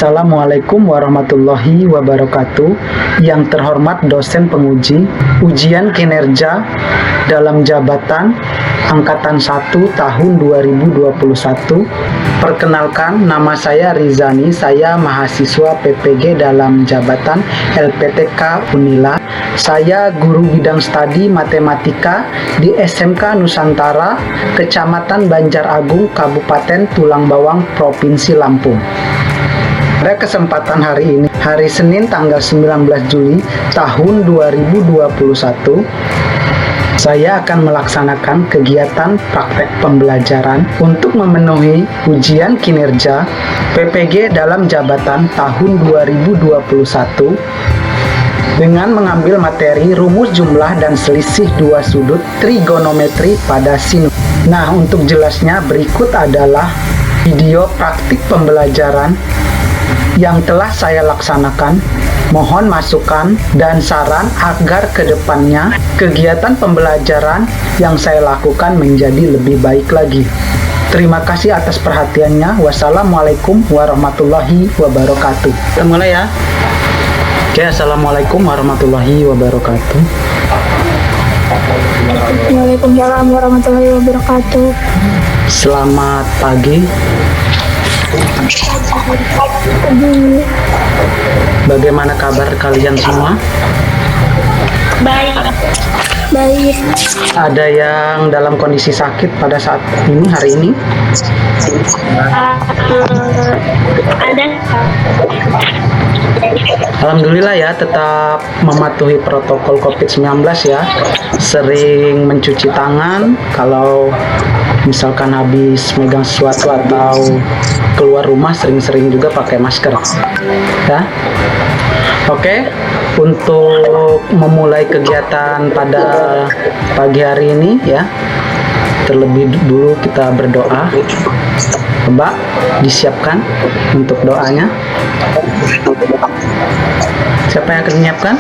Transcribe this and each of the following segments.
Assalamualaikum warahmatullahi wabarakatuh. Yang terhormat dosen penguji ujian kinerja dalam jabatan Angkatan 1 tahun 2021. Perkenalkan, nama saya Rizani, saya mahasiswa PPG dalam jabatan LPTK Unila. Saya guru bidang studi matematika di SMK Nusantara, Kecamatan Banjaragung, Kabupaten Tulang Bawang, Provinsi Lampung. Pada kesempatan hari ini, hari Senin tanggal 19 Juli tahun 2021, saya akan melaksanakan kegiatan praktek pembelajaran untuk memenuhi ujian kinerja PPG dalam jabatan tahun 2021 dengan mengambil materi rumus jumlah dan selisih dua sudut trigonometri pada sinus. Nah, untuk jelasnya berikut adalah video praktik pembelajaran yang telah saya laksanakan. Mohon masukan dan saran agar kedepannya kegiatan pembelajaran yang saya lakukan menjadi lebih baik lagi. Terima kasih atas perhatiannya. Wassalamualaikum warahmatullahi wabarakatuh. Kita mulai ya. Oke, assalamualaikum warahmatullahi wabarakatuh. Waalaikumsalam warahmatullahi wabarakatuh. Selamat pagi. Bagaimana kabar kalian semua? Baik. Baik. Ada yang dalam kondisi sakit pada saat ini, hari ini? Ada. Alhamdulillah ya, tetap mematuhi protokol COVID-19 ya. Sering mencuci tangan kalau misalkan habis megang sesuatu atau keluar rumah, sering-sering juga pakai masker ya. Oke, untuk memulai kegiatan pada pagi hari ini ya, terlebih dulu kita berdoa. Coba disiapkan untuk doanya. Siapa yang akan menyiapkan?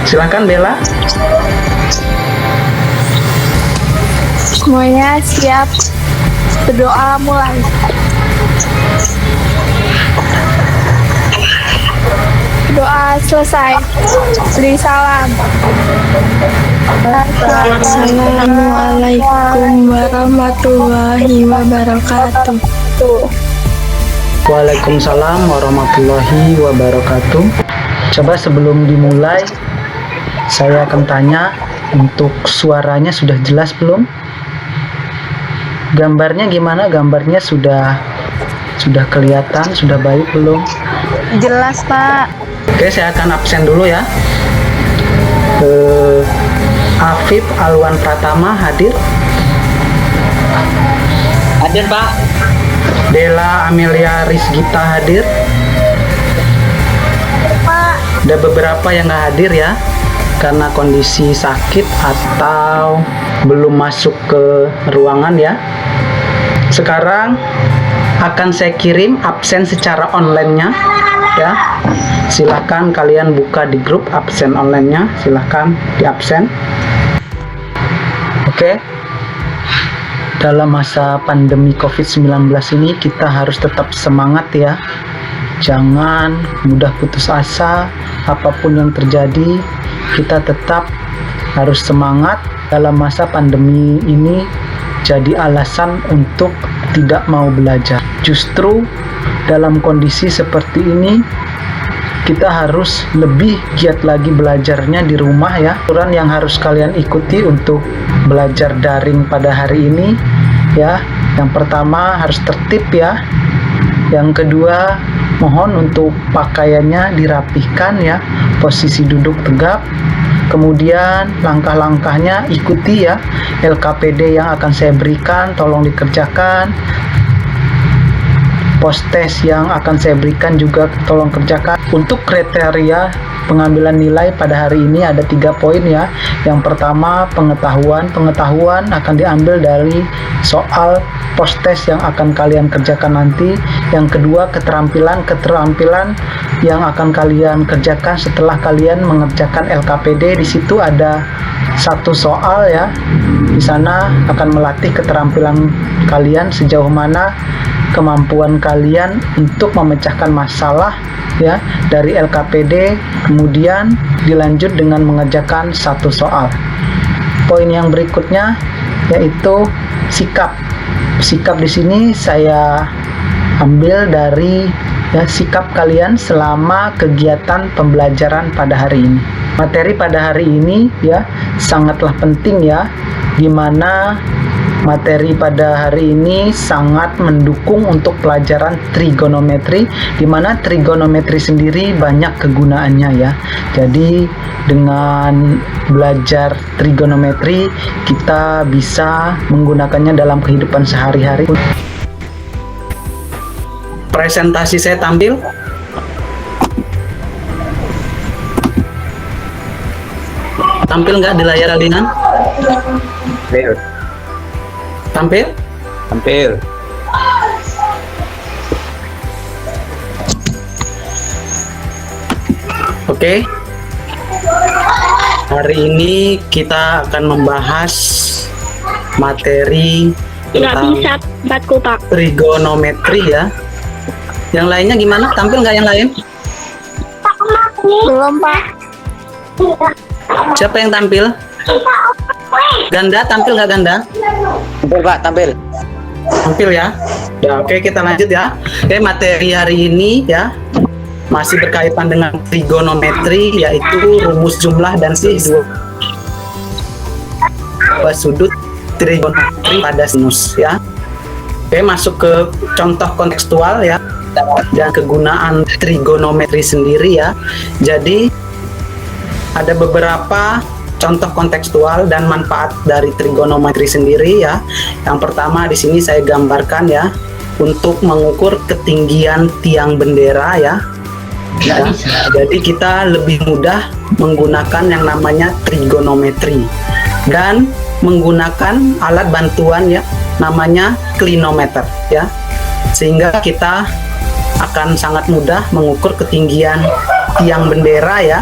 Silakan Bella. Semuanya siap. Berdoa mulai. Doa selesai. Beri salam. Assalamualaikum warahmatullahi wabarakatuh. Waalaikumsalam warahmatullahi wabarakatuh. Coba sebelum dimulai, saya akan tanya, untuk suaranya sudah jelas belum? Gambarnya gimana? Gambarnya sudah kelihatan, sudah baik belum? Jelas, Pak. Oke, saya akan absen dulu ya. Afif Alwan Pratama hadir? Hadir, Pak. Della Amelia Rizgita hadir? Pak. Ada beberapa yang nggak hadir ya, karena kondisi sakit atau belum masuk ke ruangan ya. Sekarang akan saya kirim absen secara online-nya ya. Silahkan kalian buka di grup absen online-nya, silahkan di absen. Oke. Dalam masa pandemi COVID-19 ini kita harus tetap semangat ya. Jangan mudah putus asa, apapun yang terjadi, kita tetap harus semangat. Dalam masa pandemi ini jadi alasan untuk tidak mau belajar. Justru dalam kondisi seperti ini kita harus lebih giat lagi belajarnya di rumah ya. Aturan yang harus kalian ikuti untuk belajar daring pada hari ini ya. Yang pertama harus tertib ya. Yang kedua, mohon untuk pakaiannya dirapihkan ya, posisi duduk tegap. Kemudian langkah-langkahnya ikuti ya, LKPD yang akan saya berikan tolong dikerjakan. Post test yang akan saya berikan juga tolong kerjakan. Untuk kriteria pengambilan nilai pada hari ini ada 3 poin ya. Yang pertama pengetahuan akan diambil dari soal post test yang akan kalian kerjakan nanti. Yang kedua keterampilan yang akan kalian kerjakan setelah kalian mengerjakan LKPD. Di situ ada 1 soal ya. Di sana akan melatih keterampilan kalian sejauh mana kemampuan kalian untuk memecahkan masalah ya dari LKPD, kemudian dilanjut dengan mengerjakan 1 soal. Poin yang berikutnya yaitu sikap. Sikap di sini saya ambil dari ya sikap kalian selama kegiatan pembelajaran pada hari ini. Materi pada hari ini ya sangatlah penting ya, dimana materi pada hari ini sangat mendukung untuk pelajaran trigonometri, di mana trigonometri sendiri banyak kegunaannya ya. Jadi dengan belajar trigonometri kita bisa menggunakannya dalam kehidupan sehari-hari. Presentasi saya tampil. Tampil nggak di layar kalian? Tampil? Tampil. Oke. Hari ini kita akan membahas materi Nggak tentang bisa batku pak. trigonometri ya. Yang lainnya gimana? Tampil nggak yang lain? Belum pak. Siapa yang tampil? Ganda tampil nggak Ganda? Tampil Pak, tampil. Tampil ya. Ya oke, kita lanjut ya. Oke, materi hari ini ya masih berkaitan dengan trigonometri, yaitu rumus jumlah dan dua sudut trigonometri pada sinus ya. Oke, masuk ke contoh kontekstual ya dan kegunaan trigonometri sendiri ya. Jadi ada beberapa contoh kontekstual dan manfaat dari trigonometri sendiri ya. Yang pertama di sini saya gambarkan ya, untuk mengukur ketinggian tiang bendera ya. Ya, jadi kita lebih mudah menggunakan yang namanya trigonometri dan menggunakan alat bantuan ya, namanya klinometer ya, sehingga kita akan sangat mudah mengukur ketinggian tiang bendera ya,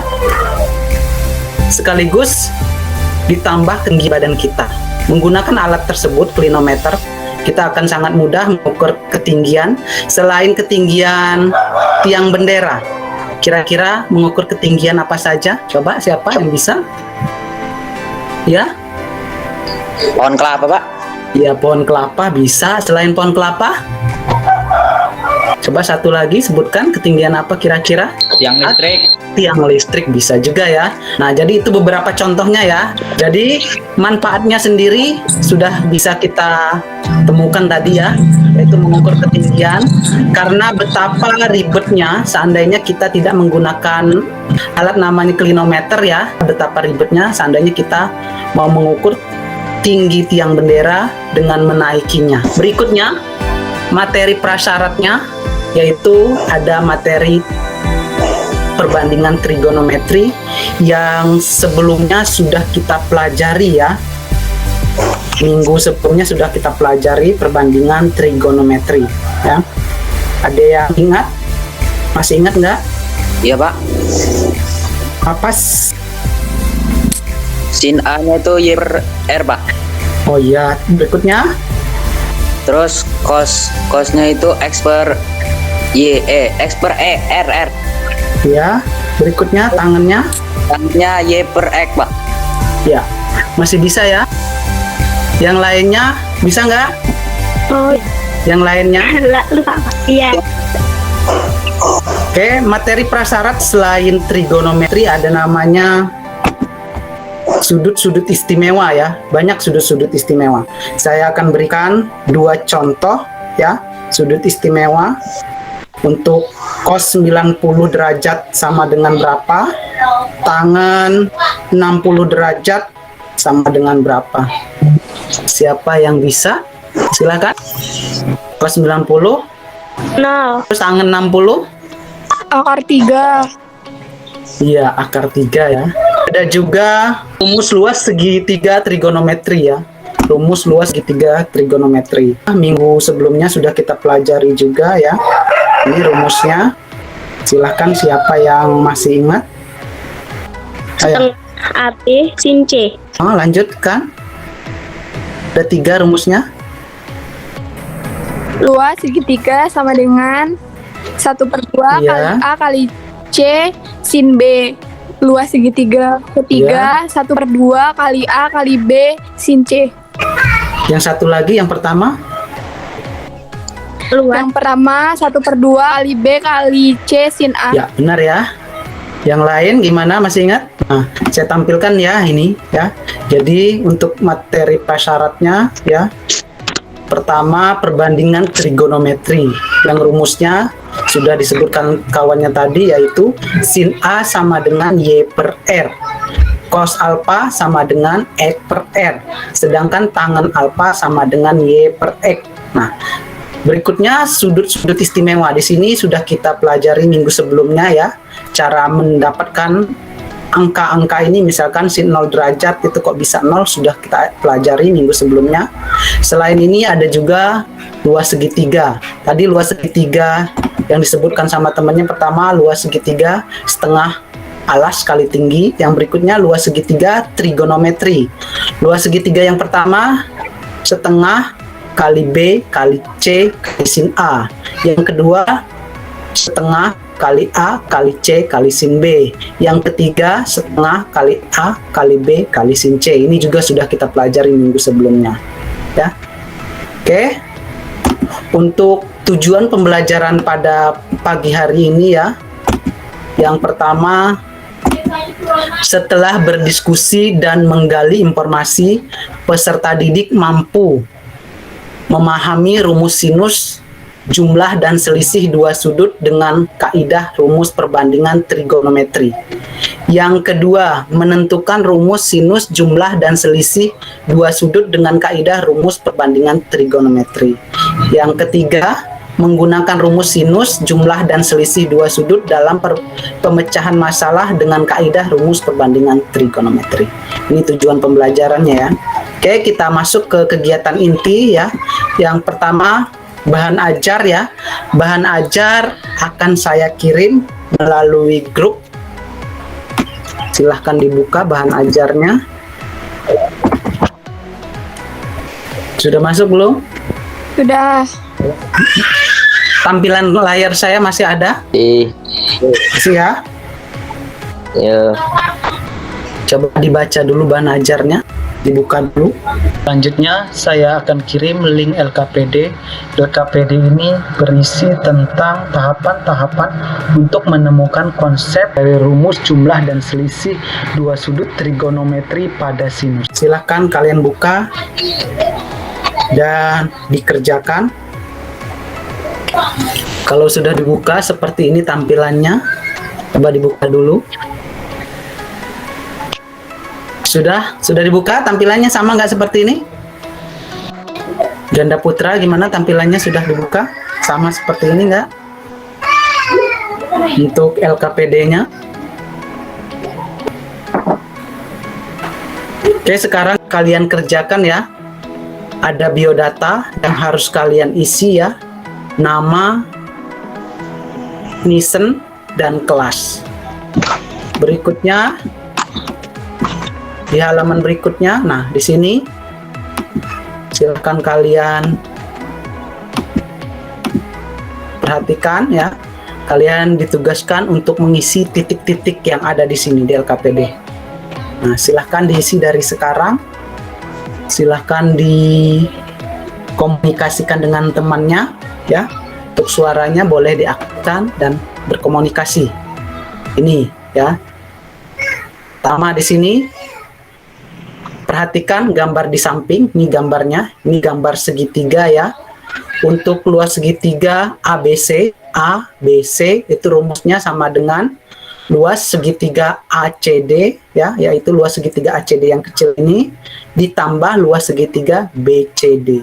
sekaligus ditambah tinggi badan kita. Menggunakan alat tersebut, klinometer, kita akan sangat mudah mengukur ketinggian. Selain ketinggian tiang bendera, kira-kira mengukur ketinggian apa saja? Coba siapa yang bisa? Ya? Pohon kelapa Pak. Ya, pohon kelapa bisa. Selain pohon kelapa? Coba satu lagi sebutkan ketinggian apa kira-kira? Tiang listrik. Tiang listrik bisa juga ya. Nah, jadi itu beberapa contohnya ya. Jadi manfaatnya sendiri sudah bisa kita temukan tadi ya, yaitu mengukur ketinggian. Karena betapa ribetnya seandainya kita tidak menggunakan alat namanya klinometer ya, betapa ribetnya seandainya kita mau mengukur tinggi tiang bendera dengan menaikinya. Berikutnya materi prasyaratnya, yaitu ada materi perbandingan trigonometri yang sebelumnya sudah kita pelajari ya. Minggu sebelumnya sudah kita pelajari perbandingan trigonometri ya. Ada yang ingat? Masih ingat nggak? Iya Pak. Apa? Sin A-nya itu Y per R Pak. Oh iya, berikutnya Terus cosnya itu X per Y, X per R, R. ya. Berikutnya tangannya Tangannya Y per X Pak. ya. Masih bisa ya? Yang lainnya bisa nggak? Oh, Yang lainnya? lupa pak. Iya. Oke, materi prasyarat selain trigonometri ada namanya sudut-sudut istimewa ya. Banyak sudut-sudut istimewa. Saya akan berikan 2 contoh ya, sudut istimewa. Untuk cos 90 derajat sama dengan berapa? Tangan 60 derajat sama dengan berapa? Siapa yang bisa? Silakan. Cos 90, Nol. terus tangan 60, Akar 3. Iya, akar 3 ya. Ada juga rumus luas segitiga trigonometri ya. Rumus luas segitiga trigonometri. Minggu sebelumnya sudah kita pelajari juga ya. Ini rumusnya. Silahkan siapa yang masih ingat. Ayo. AB sin C. Lanjutkan. Ada 3 rumusnya. Luas segitiga sama dengan 1/2 Iya. kali A kali C sin B. Luas segitiga ketiga 1/2 kali A kali B sin C. Yang satu lagi, yang pertama. Luas. Yang pertama 1/2 kali B kali C sin A. Ya, benar ya. Yang lain gimana, masih ingat? Nah, saya tampilkan ya ini ya. Jadi untuk materi prasyaratnya ya. Pertama, perbandingan trigonometri. Yang rumusnya sudah disebutkan kawannya tadi, yaitu sin A sama dengan Y per R. Cos alpha sama dengan X per R. Sedangkan tangen alpha sama dengan Y per X. Nah, berikutnya sudut-sudut istimewa. Di sini sudah kita pelajari minggu sebelumnya ya. Cara mendapatkan angka-angka ini, misalkan sin 0 derajat itu kok bisa 0, sudah kita pelajari minggu sebelumnya. Selain ini ada juga luas segitiga. Tadi luas segitiga yang disebutkan sama temannya, pertama luas segitiga setengah alas kali tinggi. Yang berikutnya luas segitiga trigonometri. Luas segitiga yang pertama setengah kali B kali C kali sin A. Yang kedua setengah kali A kali C kali sin B. Yang ketiga setengah kali A kali B kali sin C. Ini juga sudah kita pelajari minggu sebelumnya ya. Oke, untuk tujuan pembelajaran pada pagi hari ini ya, yang pertama, setelah berdiskusi dan menggali informasi, peserta didik mampu memahami rumus sinus, jumlah dan selisih dua sudut dengan kaidah rumus perbandingan trigonometri. Yang kedua, menentukan rumus sinus, jumlah dan selisih dua sudut dengan kaidah rumus perbandingan trigonometri. Yang ketiga, menggunakan rumus sinus, jumlah dan selisih dua sudut dalam pemecahan masalah dengan kaidah rumus perbandingan trigonometri. Ini tujuan pembelajarannya ya. Oke, kita masuk ke kegiatan inti ya. Yang pertama, bahan ajar ya. Bahan ajar akan saya kirim melalui grup. Silahkan dibuka bahan ajarnya. Sudah masuk belum? Sudah. Tampilan layar saya masih ada? Masih ya? Ya. Coba dibaca dulu bahan ajarnya. Dibuka dulu. Selanjutnya saya akan kirim link LKPD. LKPD ini berisi tentang tahapan-tahapan untuk menemukan konsep dari rumus jumlah dan selisih dua sudut trigonometri pada sinus. Silahkan kalian buka dan dikerjakan. Kalau sudah dibuka seperti ini tampilannya. Coba dibuka dulu. Sudah dibuka tampilannya, sama nggak seperti ini? Ganda putra gimana tampilannya, sudah dibuka? Sama seperti ini nggak? Untuk LKPD-nya. Oke, sekarang kalian kerjakan ya. Ada biodata yang harus kalian isi ya. Nama, nisen, dan kelas. Berikutnya di halaman berikutnya, nah di sini silakan kalian perhatikan ya. Kalian ditugaskan untuk mengisi titik-titik yang ada di sini di LKPD. Nah, silahkan diisi dari sekarang. Silahkan dikomunikasikan dengan temannya ya. Untuk suaranya boleh diaktifkan dan berkomunikasi. Ini ya. Pertama di sini, perhatikan gambar di samping, ini gambarnya, ini gambar segitiga ya. Untuk luas segitiga ABC itu rumusnya sama dengan luas segitiga ACD ya, yaitu luas segitiga ACD yang kecil ini ditambah luas segitiga BCD.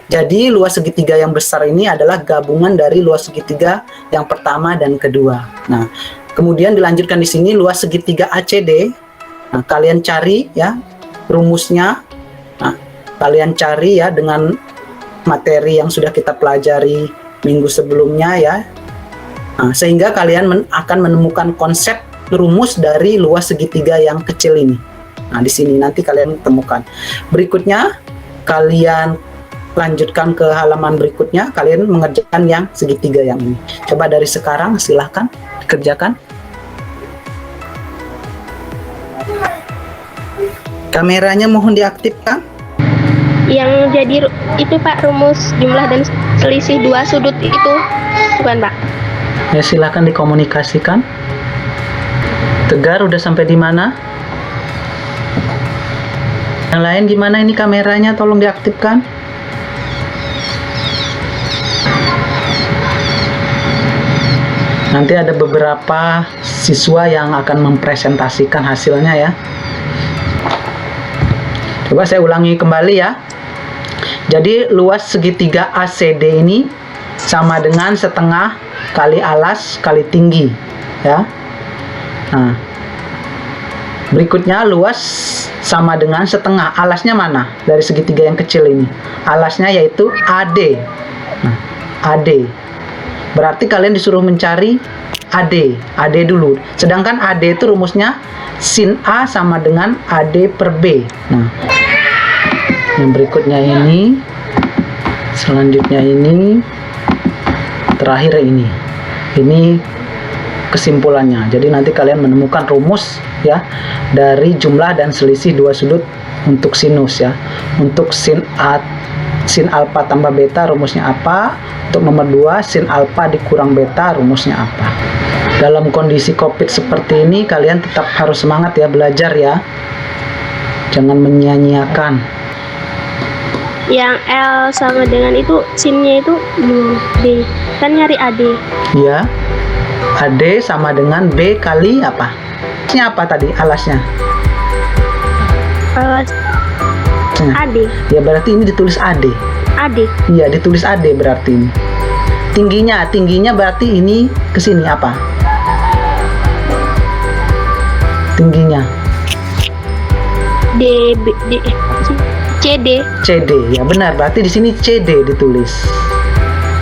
Jadi luas segitiga yang besar ini adalah gabungan dari luas segitiga yang pertama dan kedua. Nah, Kemudian dilanjutkan di sini luas segitiga ACD. Nah, kalian cari ya rumusnya. Nah, kalian cari ya dengan materi yang sudah kita pelajari minggu sebelumnya ya. Nah, sehingga kalian akan menemukan konsep rumus dari luas segitiga yang kecil ini. Nah, di sini nanti kalian temukan. Berikutnya kalian lanjutkan ke halaman berikutnya, kalian mengerjakan yang segitiga yang ini. Coba dari sekarang silahkan kerjakan. Kameranya mohon diaktifkan. Yang jadi itu Pak, rumus jumlah dan selisih dua sudut itu bukan Pak? Ya silahkan dikomunikasikan. Tegar udah sampai di mana? Yang lain gimana ini kameranya? Tolong diaktifkan. Nanti ada beberapa siswa yang akan mempresentasikan hasilnya ya. Coba saya ulangi kembali ya. Jadi luas segitiga ACD ini sama dengan setengah kali alas kali tinggi ya. Nah, berikutnya luas sama dengan setengah. Alasnya mana? Dari segitiga yang kecil ini. Alasnya yaitu AD. Nah, AD. Berarti kalian disuruh mencari AD. AD dulu. Sedangkan AD itu rumusnya sin A sama dengan AD per B. Nah, yang berikutnya ini, selanjutnya ini, terakhir ini. Ini kesimpulannya. Jadi nanti kalian menemukan rumus ya dari jumlah dan selisih dua sudut untuk sinus ya. Untuk sin alfa tambah beta rumusnya apa? Untuk nomor 2 sin alfa dikurang beta rumusnya apa? Dalam kondisi Covid seperti ini kalian tetap harus semangat ya belajar ya. Jangan menyia-nyiakan. Yang L sama dengan itu sinnya itu B. Kan nyari AD. Ya. AD sama dengan B kali apa? Alasnya apa tadi alasnya? AD. Ya berarti ini ditulis AD. AD. Iya ditulis AD berarti ini. Tingginya berarti ini ke sini apa? Tingginya CD. CD ya benar, berarti di sini CD ditulis.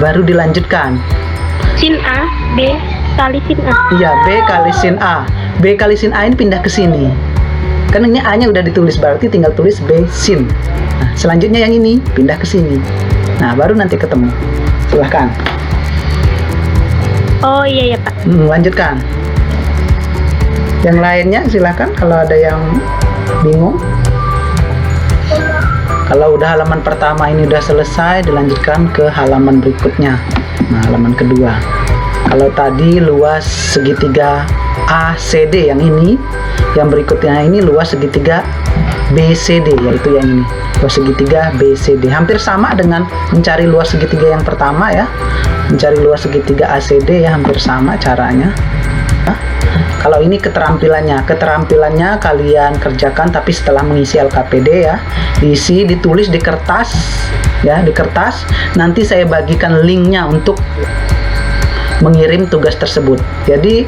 Baru dilanjutkan. Sin A B kali sin A. Iya, B kali sin A. B kali sin A ini pindah ke sini. Kan ini A-nya udah ditulis, berarti tinggal tulis B sin. Nah, selanjutnya yang ini pindah ke sini. Nah, baru nanti ketemu. Silahkan. Oh iya ya Pak. Lanjutkan. Yang lainnya silahkan kalau ada yang bingung. Kalau udah halaman pertama ini udah selesai, dilanjutkan ke halaman berikutnya. Nah, halaman kedua. Kalau tadi luas segitiga ACD yang ini, yang berikutnya ini luas segitiga BCD, yaitu yang ini. Luas segitiga BCD. Hampir sama dengan mencari luas segitiga yang pertama ya. Mencari luas segitiga ACD ya hampir sama caranya. Kalau ini keterampilannya kalian kerjakan tapi setelah mengisi LKPD ya, diisi, ditulis di kertas ya, di kertas. Nanti saya bagikan linknya untuk mengirim tugas tersebut. Jadi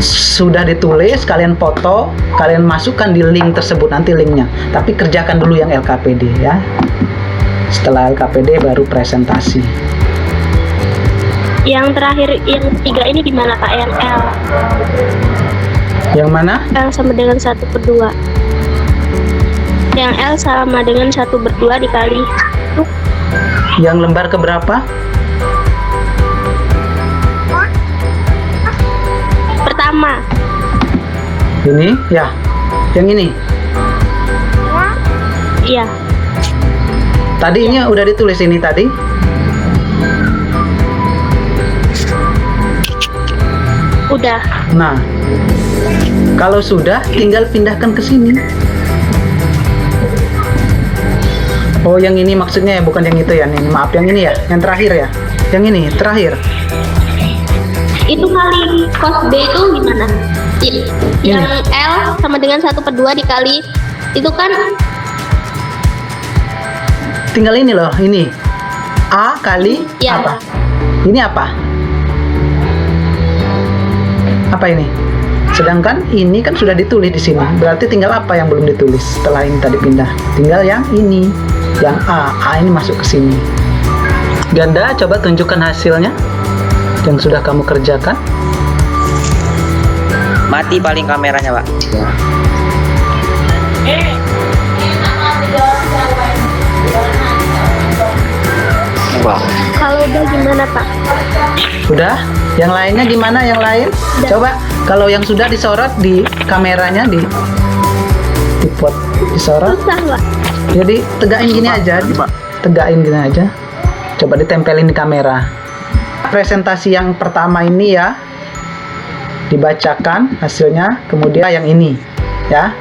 sudah ditulis, kalian foto, kalian masukkan di link tersebut nanti linknya. Tapi kerjakan dulu yang LKPD ya. Setelah LKPD baru presentasi. Yang terakhir, yang ketiga ini gimana Pak? Yang L. Yang mana? L sama dengan 1/2. Yang L sama dengan 1/2 dikali. Yang lembar keberapa? Pertama. Ini ya. Yang ini. Iya. Tadinya udah ditulis ini tadi. Udah. Nah, kalau sudah tinggal pindahkan ke sini. Oh, yang ini maksudnya ya, bukan yang itu ya. Nih, maaf, yang ini ya, yang terakhir ya. Yang ini terakhir. Itu kali cos B itu gimana? Yang L sama dengan 1/2 dikali itu kan Tinggal ini loh, ini A kali ya. apa? Ini apa? apa ini? Sedangkan ini kan sudah ditulis di sini. Berarti tinggal apa yang belum ditulis setelah ini tadi pindah? Tinggal yang ini, yang A. A ini masuk ke sini. Ganda, coba tunjukkan hasilnya yang sudah kamu kerjakan. Mati paling kameranya, Pak. Wah. Kalau udah gimana Pak? Udah? Yang lainnya gimana? Yang lain? Coba kalau yang sudah disorot di kameranya di pot disorot. Susah Pak. Jadi tegakin gini aja, tegakin gini aja. Coba ditempelin di kamera. Presentasi yang pertama ini ya, dibacakan hasilnya, kemudian yang ini ya.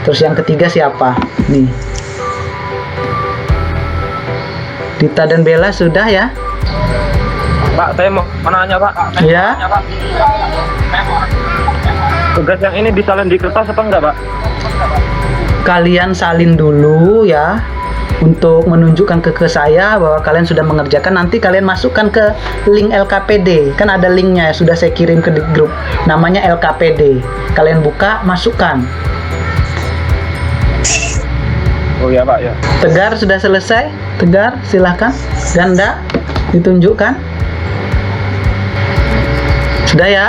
Terus yang ketiga siapa? Nih. Dita dan Bella sudah ya? Pak, saya mau nanya Pak. Ya. Tugas yang ini disalin di kertas apa enggak Pak? Kalian salin dulu ya, untuk menunjukkan ke saya bahwa kalian sudah mengerjakan. Nanti kalian masukkan ke link LKPD, kan ada linknya ya, sudah saya kirim ke di grup, namanya LKPD. Kalian buka, masukkan. Oh ya Pak ya. Tegar sudah selesai? Tegar silahkan. Ganda ditunjukkan. Sudah ya?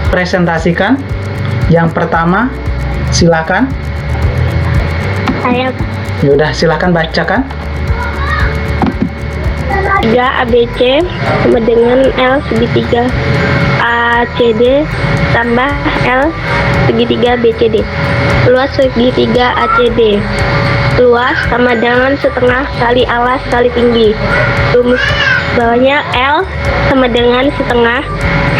Presentasikan. Yang pertama silahkan. Saya Yaudah silahkan bacakan. 3 ABC sama dengan L segitiga ACD tambah L segitiga BCD. Luas segitiga ACD. Luas sama dengan setengah kali alas kali tinggi. Rumus bawahnya L sama dengan setengah.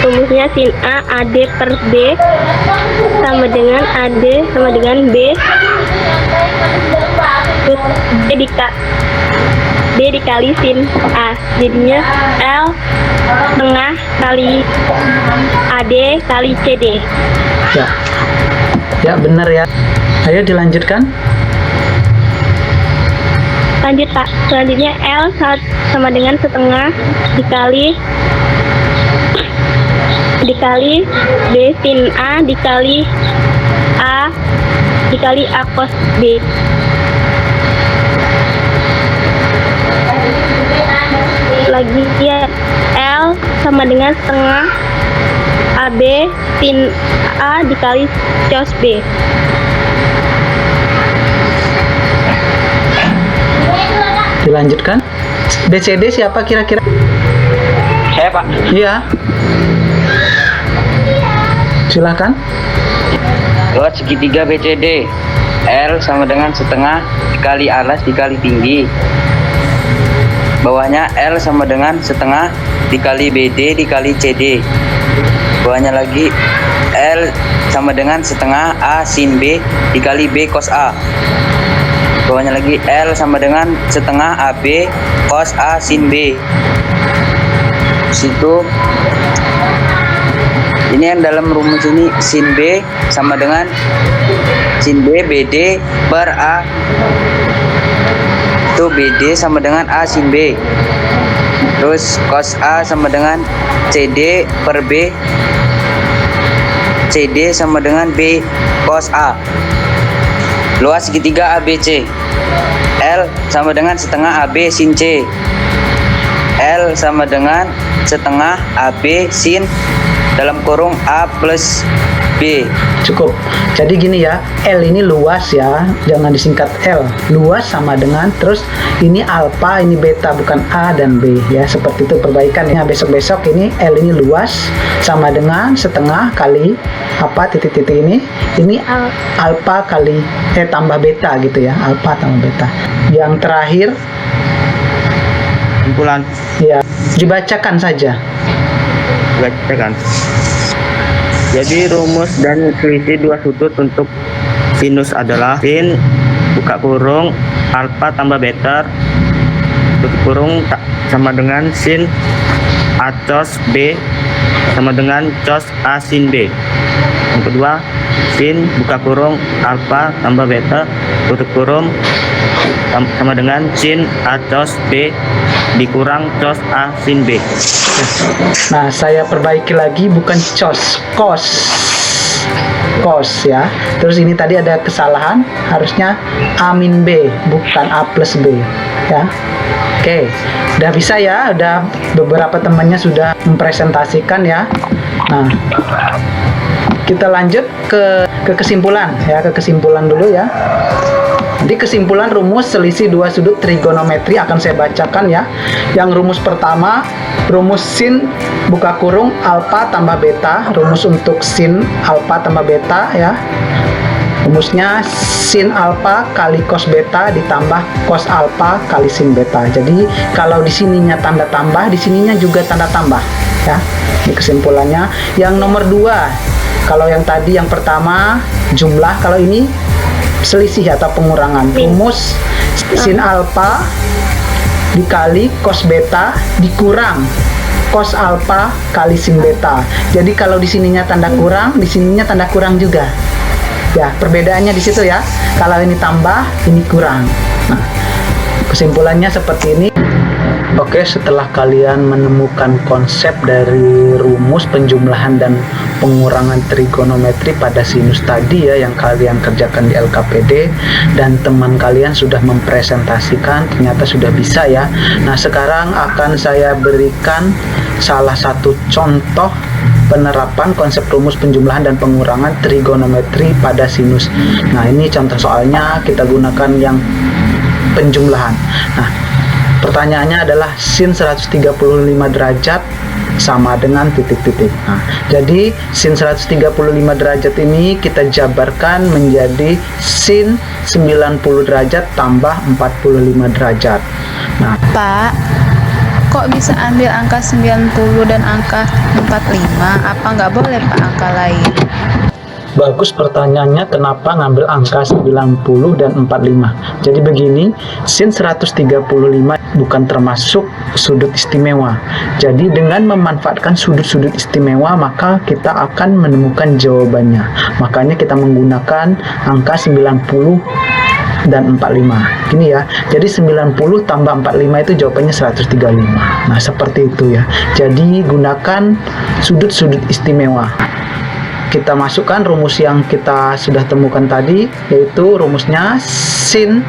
Rumusnya sin A AD per B sama dengan AD sama dengan B. Terus B dikali sin A, jadinya L setengah kali AD kali CD. Ya benar ya. Ayo dilanjutkan. Lanjut Pak, selanjutnya L sama dengan setengah dikali B sin A dikali A cos B. Lagi ya, L sama dengan setengah AB sin A dikali cos B. Dilanjutkan. BCD siapa kira-kira? Saya Pak. Iya. Silahkan. Luas segitiga BCD. L sama dengan setengah dikali alas dikali tinggi. Bawahnya L sama dengan setengah dikali BD dikali CD. Bawahnya lagi L sama dengan setengah A sin B dikali B cos A. Bawahnya lagi L sama dengan setengah AB cos A sin B. Situ ini yang dalam rumus ini sin B sama dengan sin B BD per A. Itu BD sama dengan A sin B. Terus cos A sama dengan CD per B. CD sama dengan B cos A. Luas segitiga ABC. L sama dengan setengah AB sin C. L sama dengan setengah AB sin dalam kurung A plus B. Cukup. Jadi gini ya, L ini luas ya, jangan disingkat L. Luas sama dengan, terus ini alfa, ini beta, bukan A dan B ya. Seperti itu perbaikan ya. Besok-besok ini L ini luas sama dengan setengah kali apa titik-titik ini alfa kali tambah beta gitu ya, alfa tambah beta. Yang terakhir Kumpulan. ya, dibacakan saja. Bacakan. Jadi rumus dan selisih dua sudut untuk sinus adalah sin buka kurung alfa tambah beta tutup kurung sama dengan sin A cos B sama dengan cos A sin B. Yang kedua, sin buka kurung alfa tambah beta tutup kurung sama dengan sin A cos B dikurang cos A sin B. Nah, saya perbaiki lagi, bukan cos, cos ya. Terus ini tadi ada kesalahan, harusnya A min B, bukan A plus B ya. Oke, udah bisa ya, udah beberapa temannya sudah mempresentasikan ya. Nah, kita lanjut ke kesimpulan ya, ke kesimpulan dulu ya. Nanti kesimpulan rumus selisih dua sudut trigonometri akan saya bacakan ya. Yang rumus pertama, rumus sin buka kurung alfa tambah beta, rumus untuk sin alfa tambah beta ya. Rumusnya sin alfa kali cos beta ditambah cos alfa kali sin beta. Jadi kalau di sininya tanda tambah, di sininya juga tanda tambah ya. Ini kesimpulannya. Yang nomor 2, kalau yang tadi yang pertama jumlah, kalau ini selisih atau pengurangan. Rumus sin alfa dikali cos beta dikurang cos alfa kali sin beta. Jadi kalau di sininya tanda kurang, di sininya tanda kurang juga. Ya, perbedaannya di situ ya. Kalau ini tambah, ini kurang. Nah, kesimpulannya seperti ini. Oke, setelah kalian menemukan konsep dari rumus penjumlahan dan pengurangan trigonometri pada sinus tadi ya, yang kalian kerjakan di LKPD, dan teman kalian sudah mempresentasikan, ternyata sudah bisa ya. Nah, sekarang akan saya berikan salah satu contoh penerapan konsep rumus penjumlahan dan pengurangan trigonometri pada sinus. Nah, ini contoh soalnya kita gunakan yang penjumlahan. Nah, pertanyaannya adalah sin 135 derajat sama dengan titik-titik. Nah, jadi sin 135 derajat ini kita jabarkan menjadi sin 90 derajat tambah 45 derajat. Nah, Pak, kok bisa ambil angka 90 dan angka 45? Apa nggak boleh Pak angka lain? bagus pertanyaannya, kenapa ngambil angka 90 dan 45. Jadi begini, sin 135 bukan termasuk sudut istimewa. Jadi dengan memanfaatkan sudut-sudut istimewa, maka kita akan menemukan jawabannya. Makanya kita menggunakan angka 90 dan 45. Gini ya. Jadi 90 tambah 45 itu jawabannya 135. Nah, seperti itu ya. Jadi gunakan sudut-sudut istimewa. Kita masukkan rumus yang kita sudah temukan tadi, yaitu rumusnya sin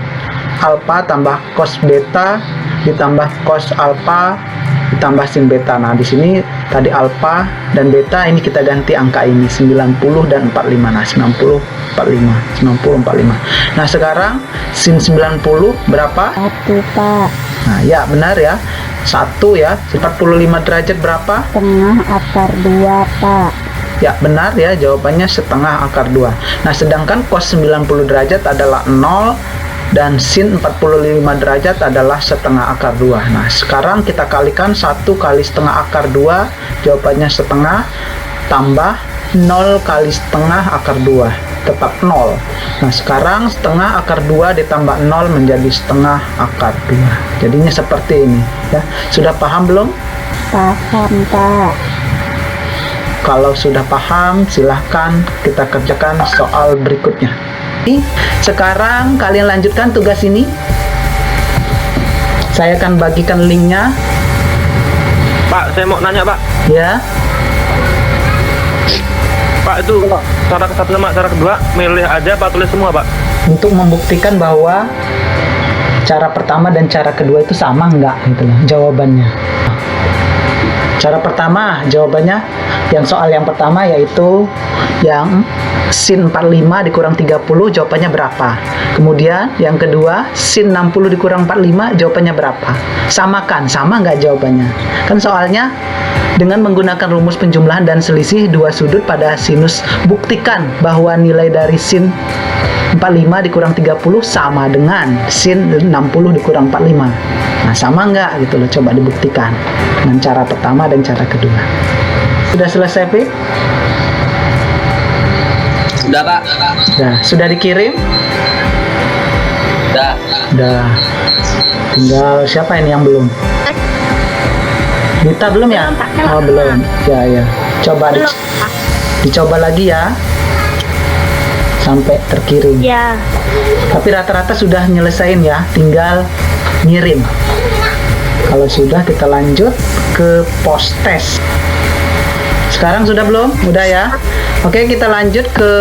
alfa tambah cos beta ditambah cos alfa ditambah sin beta. Nah, di sini tadi alfa dan beta, ini kita ganti angka ini 90 dan 45. Nah, 90 45. Nah, sekarang sin 90 berapa? 1 Pak. Nah, ya benar ya. 1 ya. 45 derajat berapa? Setengah akar 2 Pak. Ya benar ya, jawabannya setengah akar 2. Nah, sedangkan cos 90 derajat adalah 0 dan sin 45 derajat adalah setengah akar 2. Nah, sekarang kita kalikan 1 kali setengah akar 2, jawabannya setengah, tambah 0 kali setengah akar 2, tetap 0. Nah, sekarang setengah akar 2 ditambah 0 menjadi setengah akar 2. Jadinya seperti ini ya. Sudah paham belum? Paham Pak. Kalau sudah paham, silahkan kita kerjakan soal berikutnya. Sekarang kalian lanjutkan tugas ini. Saya akan bagikan linknya. Pak, saya mau nanya Pak. Ya, Pak, itu cara ke satu sama cara kedua milih aja Pak, tulis semua Pak. untuk membuktikan bahwa cara pertama dan cara kedua itu sama enggak gitu loh jawabannya. Cara pertama jawabannya, yang soal yang pertama yaitu yang sin 45 dikurang 30, jawabannya berapa? Kemudian yang kedua, sin 60 dikurang 45, jawabannya berapa? Samakan, sama nggak jawabannya? Kan soalnya dengan menggunakan rumus penjumlahan dan selisih dua sudut pada sinus, buktikan bahwa nilai dari sin 45 dikurang 30 sama dengan sin 60 dikurang 45. Nah, sama nggak gitu loh, coba dibuktikan dengan cara pertama dan cara kedua. Sudah selesai, Pip? Sudah Pak. Nah, sudah dikirim? Sudah. Udah. Tinggal siapa ini yang belum? Dita belum ya? Oh, belum. Ya. Coba dicoba lagi ya. Sampai terkirim. Ya, Tapi rata-rata sudah nyelesain ya, tinggal ngirim. Kalau sudah, kita lanjut ke post test. Sekarang sudah belum? Udah ya? Oke, kita lanjut ke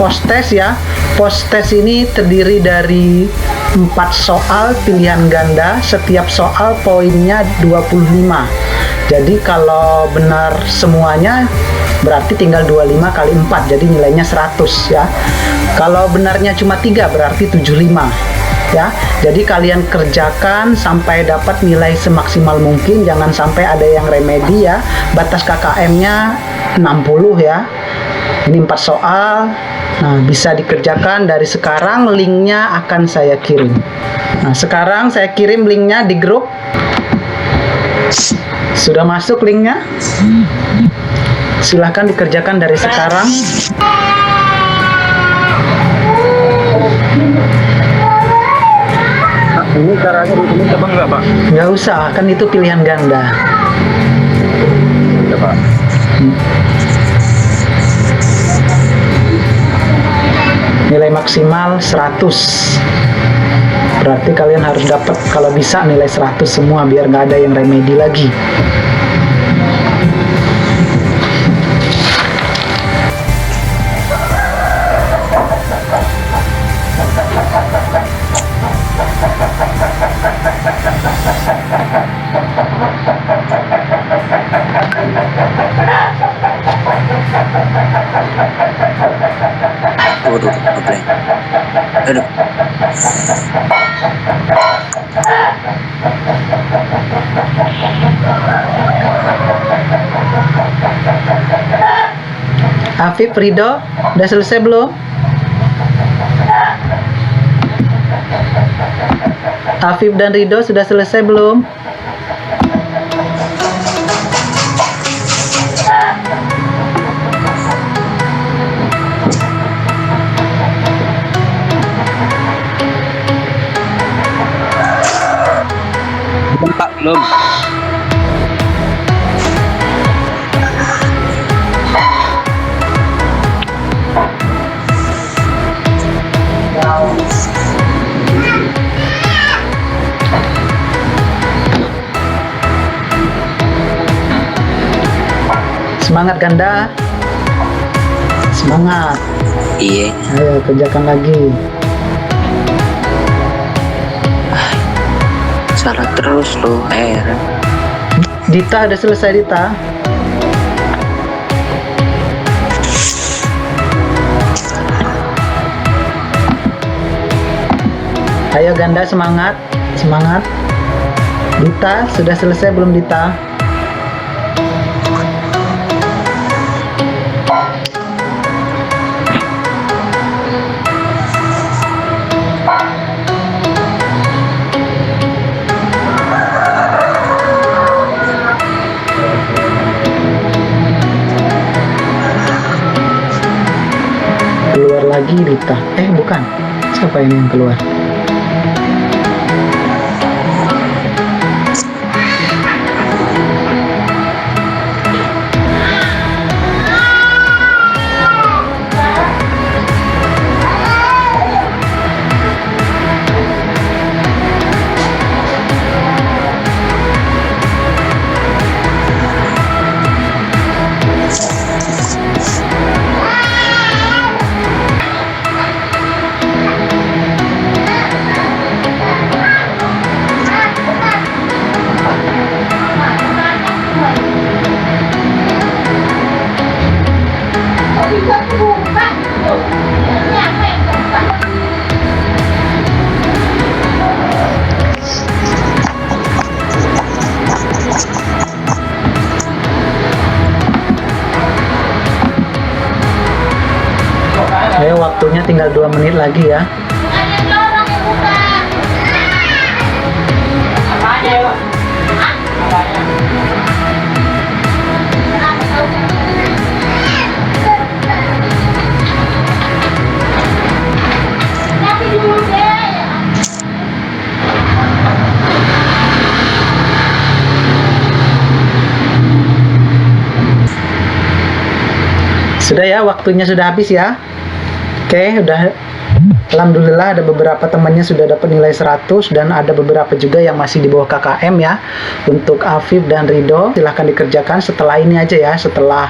post test ya. Post test ini terdiri dari 4 soal pilihan ganda. Setiap soal poinnya 25. Jadi kalau benar semuanya berarti tinggal 25 kali 4, jadi nilainya 100 ya. Kalau benarnya cuma 3 berarti 75 ya. Jadi kalian kerjakan sampai dapat nilai semaksimal mungkin, jangan sampai ada yang remedi ya. Batas KKM-nya 60 ya. Ini 4 soal. Nah, bisa dikerjakan dari sekarang, linknya akan saya kirim. Nah, sekarang saya kirim linknya di grup. Sudah masuk linknya? Silahkan dikerjakan dari sekarang. Ini caranya di sini coba nggak Pak? Nggak usah, kan itu pilihan ganda. Coba. Nilai maksimal 100. Berarti kalian harus dapat kalau bisa nilai 100 semua biar nggak ada yang remedi lagi. Waduh, ngebleng. Aduh. Afif, Ridho, udah selesai belum? Afif dan Ridho sudah selesai belum? Belum Pak, belum. Semangat ganda. Semangat. Iya. Ayo kerjakan lagi. Salah terus loh, heran. Dita udah selesai, Dita. Ayo ganda, semangat. Semangat. Dita sudah selesai belum, Dita? Keluar lagi Dita. Bukan. Siapa ini yang keluar? Ayo, waktunya tinggal 2 menit lagi ya. Sudah ya, waktunya sudah habis ya. Oke, udah Alhamdulillah ada beberapa temannya sudah dapat nilai 100 dan ada beberapa juga yang masih di bawah KKM ya. Untuk Afif dan Rido silahkan dikerjakan setelah ini aja ya, setelah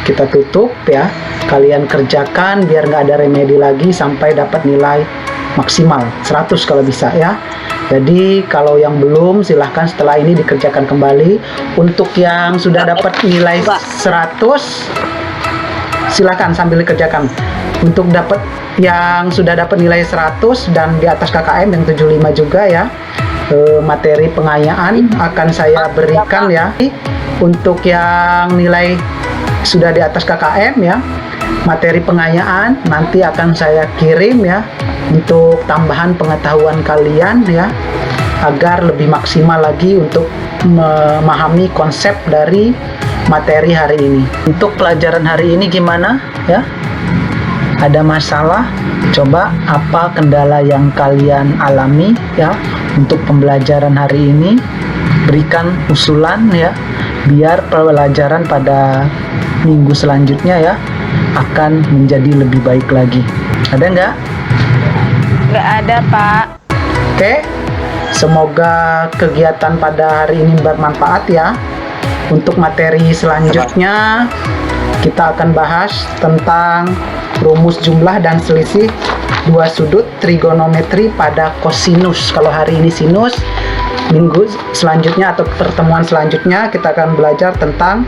kita tutup ya. Kalian kerjakan biar nggak ada remedi lagi sampai dapat nilai maksimal 100 kalau bisa ya. Jadi kalau yang belum silahkan setelah ini dikerjakan kembali. Untuk yang sudah dapat nilai 100 silahkan sambil dikerjakan. Untuk dapat yang sudah dapat nilai 100 dan di atas KKM yang 75 juga ya, materi pengayaan akan saya berikan ya. Untuk yang nilai sudah di atas KKM ya, materi pengayaan nanti akan saya kirim ya untuk tambahan pengetahuan kalian ya, agar lebih maksimal lagi untuk memahami konsep dari materi hari ini. Untuk pelajaran hari ini gimana ya? Ada masalah? Coba apa kendala yang kalian alami ya untuk pembelajaran hari ini? Berikan usulan ya, biar pelajaran pada minggu selanjutnya ya akan menjadi lebih baik lagi. Ada nggak? Nggak ada, Pak. Oke, semoga kegiatan pada hari ini bermanfaat ya. Untuk materi selanjutnya kita akan bahas tentang rumus jumlah dan selisih dua sudut trigonometri pada kosinus. Kalau hari ini sinus, minggu selanjutnya atau pertemuan selanjutnya kita akan belajar tentang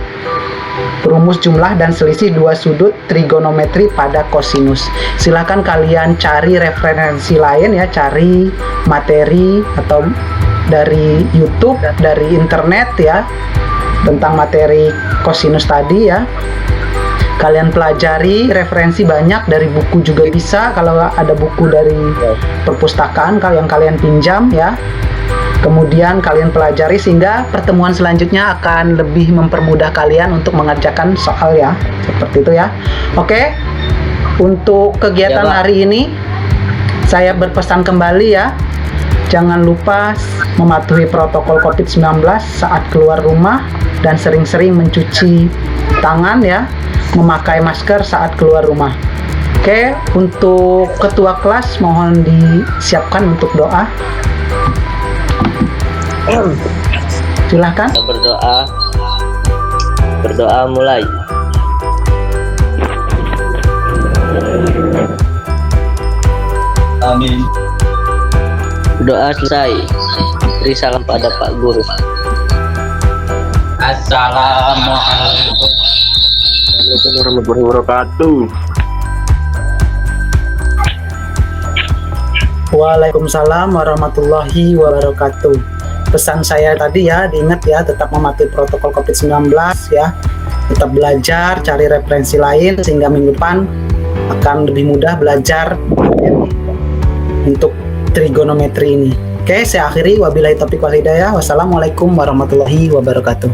rumus jumlah dan selisih dua sudut trigonometri pada kosinus. Silahkan kalian cari referensi lain ya, cari materi atau dari YouTube, dari internet ya, tentang materi kosinus tadi ya. Kalian pelajari, referensi banyak dari buku juga bisa, kalau ada buku dari perpustakaan kalau yang kalian pinjam ya. Kemudian kalian pelajari sehingga pertemuan selanjutnya akan lebih mempermudah kalian untuk mengerjakan soal ya. Seperti itu ya. Oke. Untuk kegiatan hari ini saya berpesan kembali ya. Jangan lupa mematuhi protokol COVID-19 saat keluar rumah dan sering-sering mencuci tangan ya. Memakai masker saat keluar rumah. Oke, untuk ketua kelas mohon disiapkan untuk doa. Silahkan. Berdoa mulai. Amin. Doa selesai. Beri salam pada Pak Guru. Assalamualaikum warahmatullahi wabarakatuh. Waalaikumsalam warahmatullahi wabarakatuh. Pesan saya tadi ya, diingat ya, tetap mematuhi protokol COVID-19 ya. Tetap belajar, cari referensi lain sehingga minggu depan akan lebih mudah belajar untuk trigonometri ini. Oke, saya akhiri. Wabillahi taufiq wal hidayah. Wassalamualaikum warahmatullahi wabarakatuh.